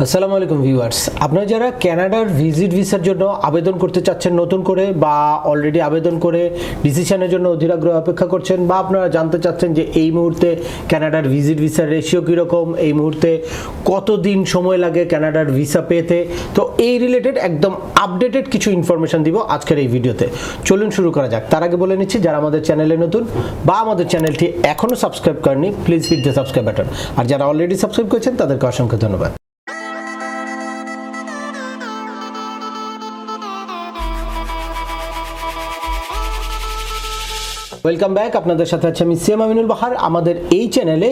আসসালামু আলাইকুম ভিউয়ার্স, আপনারা যারা কানাডার ভিজিট ভিসার জন্য আবেদন করতে চাচ্ছেন নতুন করে বা অলরেডি আবেদন করে ডিসিশনের জন্য অধীর আগ্রহে অপেক্ষা করছেন বা আপনারা জানতে চাচ্ছেন যে এই মুহূর্তে কানাডার ভিজিট ভিসার রেশিও কীরকম, এই মুহূর্তে কতদিন সময় লাগে কানাডার ভিসা পেতে, তো এই রিলেটেড একদম আপডেটেড কিছু ইনফরমেশন দিব আজকের এই ভিডিওতে। চলুন শুরু করা যাক। তার আগে বলে নিচ্ছি, যারা আমাদের চ্যানেলে নতুন বা আমাদের চ্যানেলটি এখনও সাবস্ক্রাইব করেনি please hit the subscribe button, আর যারা অলরেডি সাবস্ক্রাইব করেছেন তাদেরকে অসংখ্য ধন্যবাদ। ওয়েলকাম ব্যাক, আপনাদের সাথে আছে আমি সিএম আমিনুল বাহার। আমাদের এই চ্যানেলে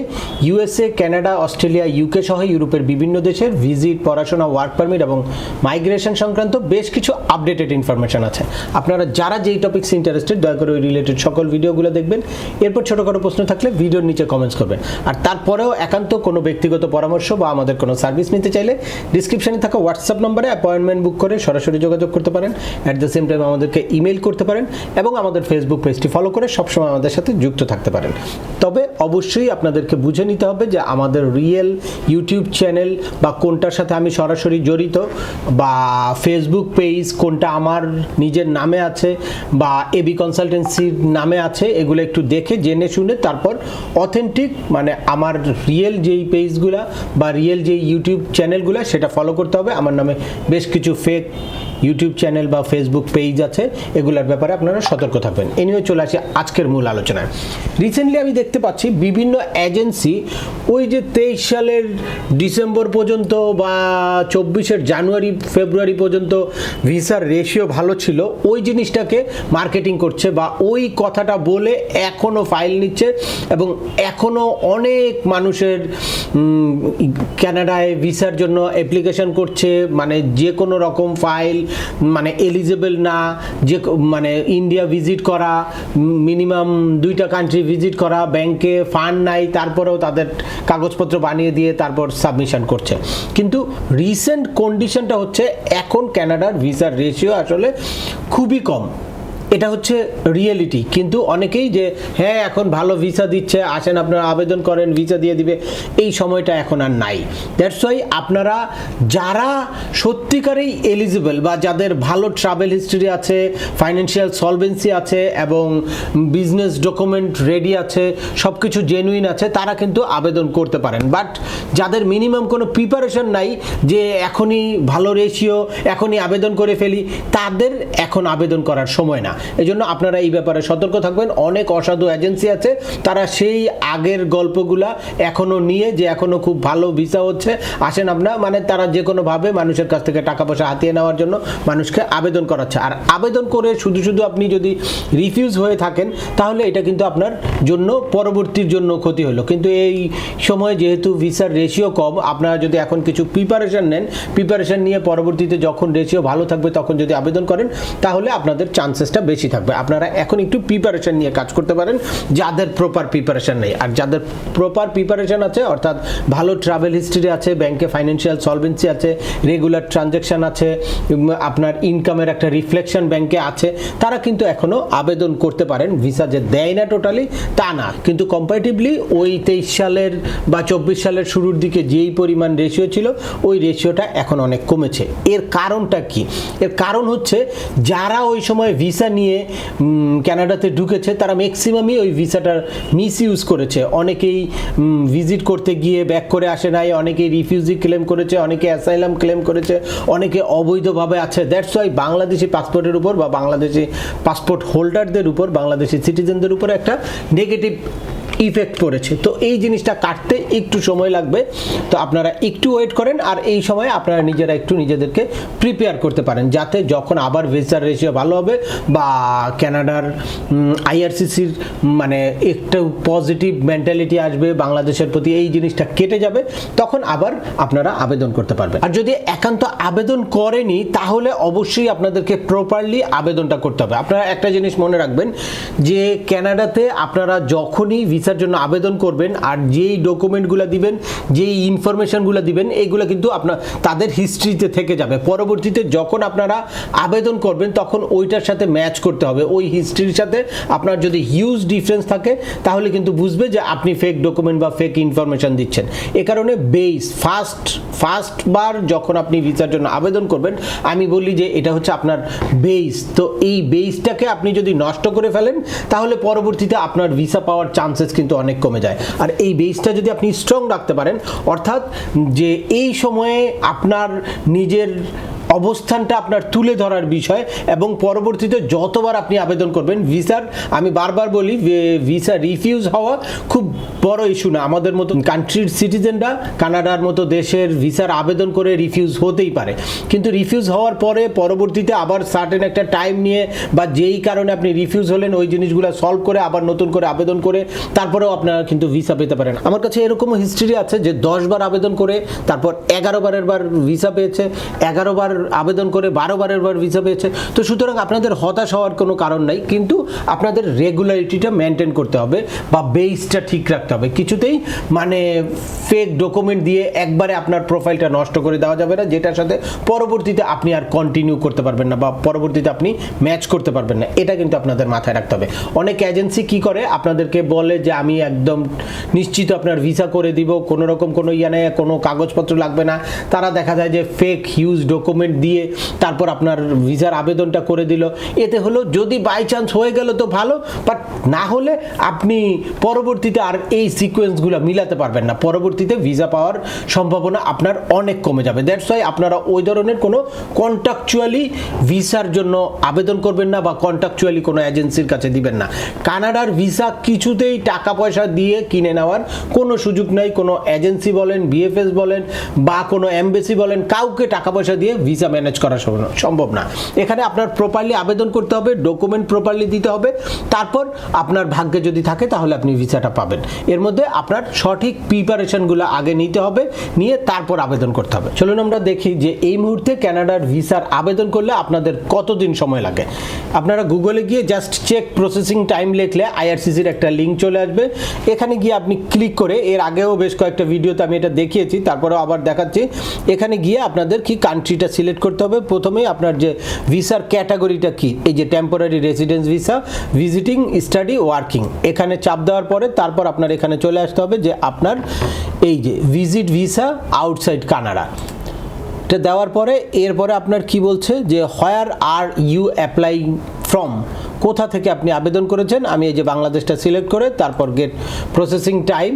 ইউএসএ, কানাডা, অস্ট্রেলিয়া, ইউকে সহ ইউরোপের বিভিন্ন দেশের ভিজিট, পড়াশোনা, ওয়ার্ক পারমিট এবং মাইগ্রেশন সংক্রান্ত বেশ কিছু আপডেটেড ইনফরমেশন আছে। আপনারা যারা যেই টপিকস ইন্টারেস্টেড দয়া করে ওই রিলেটেড সকল ভিডিওগুলো দেখবেন। এরপর ছোটোখাটো প্রশ্ন থাকলে ভিডিওর নিচে কমেন্টস করবেন। আর তারপরেও একান্ত কোনো ব্যক্তিগত পরামর্শ বা আমাদের কোনো সার্ভিস নিতে চাইলে ডিসক্রিপশনে থাকা হোয়াটসঅ্যাপ নম্বরে অ্যাপয়েন্টমেন্ট বুক করে সরাসরি যোগাযোগ করতে পারেন। অ্যাট দ্য সেম টাইম আমাদেরকে ইমেল করতে পারেন এবং আমাদের ফেসবুক পেজটি ফলো করে সবসময় আমাদের সাথে যুক্ত থাকতে পারেন। তবে অবশ্যই আপনাদেরকে বুঝে নিতে হবে যে আমাদের রিয়েল ইউটিউব চ্যানেল বা কোনটার সাথে আমি সরাসরি জড়িত বা ফেসবুক পেজ কোনটা আমার নিজের নামে আছে বা এবি কনসালটেন্সির নামে আছে, এগুলো একটু দেখে জেনে শুনে তারপর অথেন্টিক মানে আমার রিয়েল যেই পেজগুলা বা রিয়েল যেই ইউটিউব চ্যানেলগুলো সেটা ফলো করতে হবে। আমার নামে বেশ কিছু ফেক ইউটিউব চ্যানেল বা ফেসবুক পেজ আছে, এগুলোর ব্যাপারে আপনারা সতর্ক থাকবেন। এ নিয়ে চলে আসি আজকের মূল আলোচনায়। রিসেন্টলি আমি দেখতে পাচ্ছি বিভিন্ন এজেন্সি ওই যে 23 সালের ডিসেম্বর পর্যন্ত বা 24-এর জানুয়ারি ফেব্রুয়ারি পর্যন্ত ভিসার রেশিও ভালো ছিল ওই জিনিসটাকে মার্কেটিং করছে বা ওই কথাটা বলে এখনও ফাইল নিচ্ছে এবং এখনও অনেক মানুষের কানাডায় ভিসার জন্য অ্যাপ্লিকেশন করছে, মানে যে কোনো রকম ফাইল মানে এলিজেবল না, যে মানে ইন্ডিয়া ভিজিট করা, মিনিমাম 2টা কান্ট্রি ভিজিট করা, ব্যাংকে ফান্ড নাই তারপরেও তাদের কাগজপত্র বানিয়ে দিয়ে তারপর সাবমিশন করছে। কিন্তু রিসেন্ট কন্ডিশনটা হচ্ছে এখন কানাডার ভিসার রেশিও আসলে খুবই কম, এটা হচ্ছে রিয়েলিটি। কিন্তু অনেকেই যে হ্যাঁ এখন ভালো ভিসা দিচ্ছে, আসেন আপনারা আবেদন করেন ভিসা দিয়ে দিবে, এই সময়টা এখন আর নাই। দ্যাটস ওয়াই আপনারা যারা সত্যিকারেই এলিজিবল বা যাদের ভালো ট্রাভেল হিস্ট্রি আছে, ফাইন্যান্সিয়াল সলভেন্সি আছে এবং বিজনেস ডকুমেন্ট রেডি আছে, সব কিছু জেনুইন আছে, তারা কিন্তু আবেদন করতে পারেন। বাট যাদের মিনিমাম কোনো প্রিপারেশন নাই যে এখনই ভালো রেশিও এখনই আবেদন করে ফেলি, তাদের এখন আবেদন করার সময় না। এই জন্য আপনারা এই ব্যাপারে সতর্ক থাকবেন। অনেক অসাধু এজেন্সি আছে, তারা সেই আগের গল্পগুলা এখনো নিয়ে যে এখনো খুব ভালো ভিসা হচ্ছে, আসেন আপনারা, মানে তারা যে কোনোভাবে মানুষের কাছ থেকে টাকা পয়সা হাতিয়ে নেওয়ার জন্য মানুষকে আবেদন করাচ্ছে। আর আবেদন করে শুধু শুধু আপনি যদি রিফিউজ হয়ে থাকেন তাহলে এটা কিন্তু আপনার জন্য পরবর্তীর জন্য ক্ষতি হলো। কিন্তু এই সময় যেহেতু ভিসার রেশিও কম, আপনারা যদি এখন কিছু প্রিপারেশন নেন, প্রিপারেশন নিয়ে পরবর্তীতে যখন রেশিও ভালো থাকবে তখন যদি আবেদন করেন তাহলে আপনাদের চান্সেসটা বেশি থাকবে। আপনারা এখন একটু প্রিপারেশন নিয়ে কাজ করতে পারেন যাদের প্রপার প্রিপারেশন নেই। আর যাদের প্রপার প্রিপারেশন আছে, অর্থাৎ ভালো ট্রাভেল হিস্ট্রি আছে, ব্যাংকে ফাইন্যান্সিয়াল সলভেন্সি আছে, রেগুলার ট্রানজ্যাকশন আছে, আপনার ইনকামের একটা রিফ্লেকশন ব্যাংকে আছে, তারা কিন্তু এখনও আবেদন করতে পারেন। ভিসা যে দেয় না টোটালি তা না, কিন্তু কম্পারেটিভলি ওই 23 সালের বা 24 সালের শুরুর দিকে যেই পরিমাণ রেশিও ছিল ওই রেশিওটা এখন অনেক কমেছে। এর কারণটা কি? এর কারণ হচ্ছে যারা ওই সময় ভিসা নিয়ে কানাডাতে ঢুকেছে তারা ম্যাক্সিমামই ওই ভিসাটার মিস ইউজ করেছে। অনেকেই ভিজিট করতে গিয়ে ব্যাক করে আসে নাই, অনেকেই রিফিউজি ক্লেম করেছে, অনেকে অ্যাসাইলাম ক্লেম করেছে, অনেকে অবৈধভাবে আছে। দ্যাটস ওয়াই বাংলাদেশি পাসপোর্টের উপর বা বাংলাদেশি পাসপোর্ট হোল্ডারদের উপর, বাংলাদেশি সিটিজেনদের উপর একটা নেগেটিভ ইফেক্ট পড়েছে। তো এই জিনিসটা কাটতে একটু সময় লাগবে, তো আপনারা একটু ওয়েট করেন। আর এই সময় আপনারা নিজেরা একটু নিজেদেরকে প্রিপেয়ার করতে পারেন যাতে যখন আবার ভিসার রেশিও ভালো হবে বা কানাডার আইআরসিসির মানে একটু পজিটিভ মেন্টালিটি আসবে বাংলাদেশের প্রতি, এই জিনিসটা কেটে যাবে, তখন আবার আপনারা আবেদন করতে পারবেন। আর যদি একান্ত আবেদন করেনি তাহলে অবশ্যই আপনাদেরকে প্রপারলি আবেদনটা করতে হবে। আপনারা একটা জিনিস মনে রাখবেন যে কানাডাতে আপনারা যখনই ভিসার জন্য আবেদন করবেন আর যেই ডকুমেন্টগুলো দিবেন, যেই ইনফরমেশনগুলো দিবেন, এইগুলো কিন্তু আপনার তাদের হিস্ট্রিতে থেকে যাবে। পরবর্তীতে যখন আপনারা আবেদন করবেন তখন ওইটার সাথে ম্যাচ করতে হবে, ওই হিস্ট্রির সাথে। আপনার যদি হিউজ ডিফারেন্স থাকে তাহলে কিন্তু বুঝবে যে আপনি ফেক ডকুমেন্ট বা ফেক ইনফরমেশন দিচ্ছেন। এ কারণে ফার্স্ট বার যখন আপনি ভিসার জন্য আবেদন করবেন, আমি বলি যে এটা হচ্ছে আপনার বেস। তো এই বেসটাকে আপনি যদি নষ্ট করে ফেলেন তাহলে পরবর্তীতে আপনার ভিসা পাওয়ার চান্সেস কিন্তু অনেক কমে যায়। আর এই বেসটা যদি আপনি স্ট্রং রাখতে পারেন, অর্থাৎ যে এই সময়ে আপনার নিজের অবস্থানটা আপনার তুলে ধরার বিষয়, এবং পরবর্তীতে যতবার আপনি আবেদন করবেন ভিসার, আমি বারবার বলি ভিসা রিফিউজ হওয়া খুব বড় ইস্যু না। আমাদের মতো কান্ট্রির সিটিজেনরা কানাডার মতো দেশের ভিসার আবেদন করে রিফিউজ হতেই পারে, কিন্তু রিফিউজ হওয়ার পরে পরবর্তীতে আবার সার্টেন একটা টাইম নিয়ে বা যেই কারণে আপনি রিফিউজ হলেন ওই জিনিসগুলো সলভ করে আবার নতুন করে আবেদন করে তারপরেও আপনারা কিন্তু ভিসা পেতে পারেন। আমার কাছে এরকমও হিস্ট্রি আছে যে 10 বার আবেদন করে তারপর 11 বারের বার ভিসা পেয়েছে, 11 বার আবেদন করে 12 বারের বার ভিসা পেয়েছে। তো সুতরাং আপনাদের হতাশ হওয়ার কোনো কারণ নাই, কিন্তু আপনাদের রেগুলারিটিটা মেনটেন করতে হবে বা বেসটা ঠিক রাখতে হবে। কিছুতেই মানে ফেক ডকুমেন্ট দিয়ে একবারে আপনার প্রোফাইলটা নষ্ট করে দেওয়া যাবে না, যেটার সাথে পরবর্তীতে আপনি আর কন্টিনিউ করতে পারবেন না বা পরবর্তীতে আপনি ম্যাচ করতে পারবেন না। এটা কিন্তু আপনাদের মাথায় রাখতে হবে। অনেক এজেন্সি কি করে, আপনাদেরকে বলে যে আমি একদম নিশ্চিত আপনার ভিসা করে দিব, কোনো রকম কোনো নেই, কোনো কাগজপত্র লাগবে না। তারা দেখা যায় যে ফেক হিউজ ডকুমেন্ট দিয়ে তারপর আপনার ভিসার আবেদনটা করে দিল। এতে হলো যদি বাই চান্স হয়ে গেল তো ভালো, বাট না হলে আপনি পরবর্তীতে আর এই সিকোয়েন্সগুলো মিলাতে পারবেন না। পরবর্তীতে ভিসা পাওয়ার সম্ভাবনা আপনার অনেক কমে যাবে। দ্যাটস ওয়াই আপনারা ওই ধরনের কোনো কন্ট্রাকচুয়ালি ভিসার জন্য আবেদন করবেন না বা কন্ট্রাকচুয়ালি কোনো এজেন্সির কাছে দিবেন না। কানাডার ভিসা কিছুতেই টাকা পয়সা দিয়ে কিনে নেওয়ার কোনো সুযোগ নাই। কোনো এজেন্সি বলেন, বিএফএস বলেন বা কোনো এমবেসি বলেন, কাউকে টাকা পয়সা দিয়ে ভিসা ম্যানেজ করা সম্ভব না। এখানে আপনার প্রপারলি আবেদন করতে হবে, ডকুমেন্ট প্রপারলি দিতে হবে, তারপর আপনার ভাগ্যে যদি থাকে তাহলে আপনি ভিসাটা পাবেন। এর মধ্যে আপনার সঠিক প্রিপারেশনগুলো আগে নিতে হবে, নিয়ে তারপর আবেদন করতে হবে। চলুন আমরা দেখি যে এই মুহূর্তে কানাডার ভিসার আবেদন করলে আপনাদের কতদিন সময় লাগে। আপনারা গুগলে গিয়ে জাস্ট চেক প্রসেসিং টাইম লিখলে আইআরসিসির একটা লিঙ্ক চলে আসবে। এখানে গিয়ে আপনি ক্লিক করে, এর আগেও বেশ কয়েকটা ভিডিওতে আমি এটা দেখিয়েছি, তারপরেও আবার দেখাচ্ছি। এখানে গিয়ে আপনাদের কি কান্ট্রিটা সিলেক্ট করতে হবে। প্রথমে আপনার যে ভিসার ক্যাটাগরিটা কি, এই যে temporary residence visa, visiting, study, working, এখানে চাপ দেওয়ার পরে তারপর আপনার এখানে চলে আসতে হবে যে আপনার এই যে ভিজিট ভিসা আউটসাইড কানাডা, এটা দেওয়ার পরে এরপরে আপনার কি বলছে যে হোয়ার আর ইউ অ্যাপ্লাই ফ্রম, কোথা থেকে আপনি আবেদন করেছেন। আমি এই যে বাংলাদেশটা সিলেক্ট করে তারপর গেট প্রসেসিং টাইম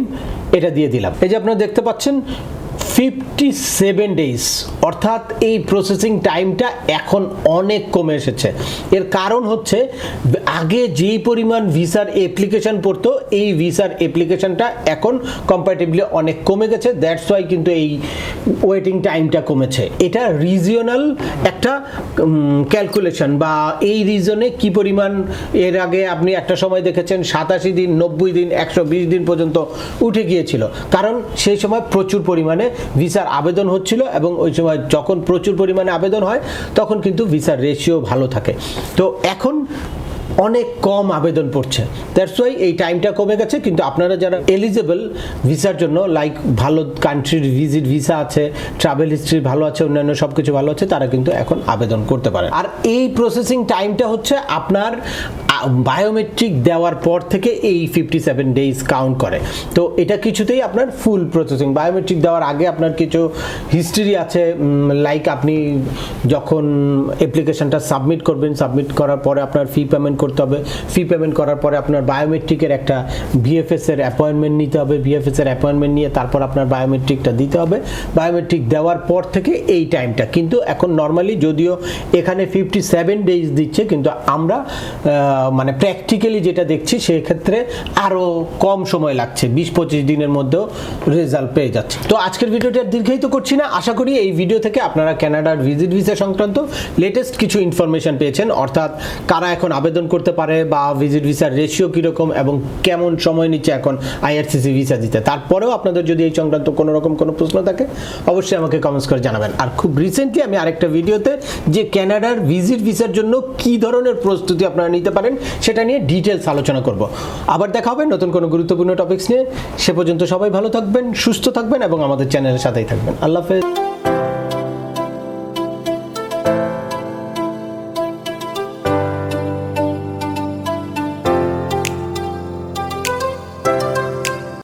এটা দিয়ে দিলাম। এই যে আপনারা দেখতে পাচ্ছেন 57 ডেজ, অর্থাৎ এই প্রসেসিং টাইমটা এখন অনেক কমে এসেছে। এর কারণ হচ্ছে আগে যেই পরিমাণ ভিসার অ্যাপ্লিকেশন পড়তো, এই ভিসার অ্যাপ্লিকেশনটা এখন কম্পারেটিভলি অনেক কমে গেছে। দ্যাটস ওয়াই কিন্তু এই ওয়েটিং টাইমটা কমেছে। এটা রিজিওনাল একটা ক্যালকুলেশন, বা এই রিজনে কি পরিমাণ, এর আগে আপনি একটা সময় দেখেছেন 87 দিন, 90 দিন, 120 দিন পর্যন্ত উঠে গিয়েছিল, কারণ সেই সময় প্রচুর পরিমাণে ভিসার আবেদন হচ্ছিল এবং ওই সময় যখন প্রচুর পরিমাণে আবেদন হয় তখন কিন্তু ভিসার রেশিও ভালো থাকে। তো এখন অনেক কম আবেদন পড়ছে, দ্যাটস ওয়াই এই টাইমটা কমে গেছে। কিন্তু আপনারা যারা এলিজেবল ভিসার জন্য, লাইক ভালো কান্ট্রির ভিজিট ভিসা আছে, ট্রাভেল হিস্ট্রি ভালো আছে, অন্যান্য সব কিছু ভালো আছে, তারা কিন্তু এখন আবেদন করতে পারে। আর এই প্রসেসিং টাইমটা হচ্ছে আপনার বায়োমেট্রিক দেওয়ার পর থেকে এই 57 ডেজ কাউন্ট করে। তো এটা কিছুতেই আপনার ফুল প্রসেসিং। বায়োমেট্রিক দেওয়ার আগে আপনার কিছু হিস্ট্রি আছে, লাইক আপনি যখন অ্যাপ্লিকেশনটা সাবমিট করবেন, সাবমিট করার পরে আপনার ফি পেমেন্ট করতে হবে। ফি পেমেন্ট করার পরে আপনার বায়োমেট্রিকের একটা বিএফএস এর অ্যাপয়েন্টমেন্ট নিতে হবে। বিএফএস এর অ্যাপয়েন্টমেন্ট নিয়ে তারপর আপনার বায়োমেট্রিকটা দিতে হবে। বায়োমেট্রিক দেওয়ার পর থেকে এই টাইমটা কিন্তু এখন নর্মালি, যদিও এখানে 57 ডেজ দিচ্ছে, কিন্তু আমরা মানে প্র্যাকটিক্যালি যেটা দেখছি সেক্ষেত্রে আরও কম সময় লাগছে, 20-25 দিনের মধ্যেও রেজাল্ট পেয়ে যাচ্ছে। তো আজকের ভিডিওটি আর দীর্ঘায়িত করছি না। আশা করি এই ভিডিও থেকে আপনারা কানাডার ভিজিট ভিসা সংক্রান্ত লেটেস্ট কিছু ইনফরমেশন পেয়েছেন, অর্থাৎ কারা এখন আবেদন করতে পারে বা ভিজিট ভিসার রেশিও কীরকম এবং কেমন সময় নিচ্ছে এখন আইআরসিসি ভিসা দিতে। তারপরেও আপনাদের যদি এই সংক্রান্ত কোনো রকম কোনো প্রশ্ন থাকে অবশ্যই আমাকে কমেন্টস করে জানাবেন। আর খুব রিসেন্টলি আমি আরেকটা ভিডিওতে যে কানাডার ভিজিট ভিসার জন্য কী ধরনের প্রস্তুতি আপনারা নিতে পারেন সেটা নিয়ে ডিটেলস আলোচনা করব। আবার দেখা হবে নতুন কোনো গুরুত্বপূর্ণ টপিকস নিয়ে। সে পর্যন্ত সবাই ভালো থাকবেন, সুস্থ থাকবেন এবং আমাদের চ্যানেলের সাথেই থাকবেন। আল্লাহ হাফেজ।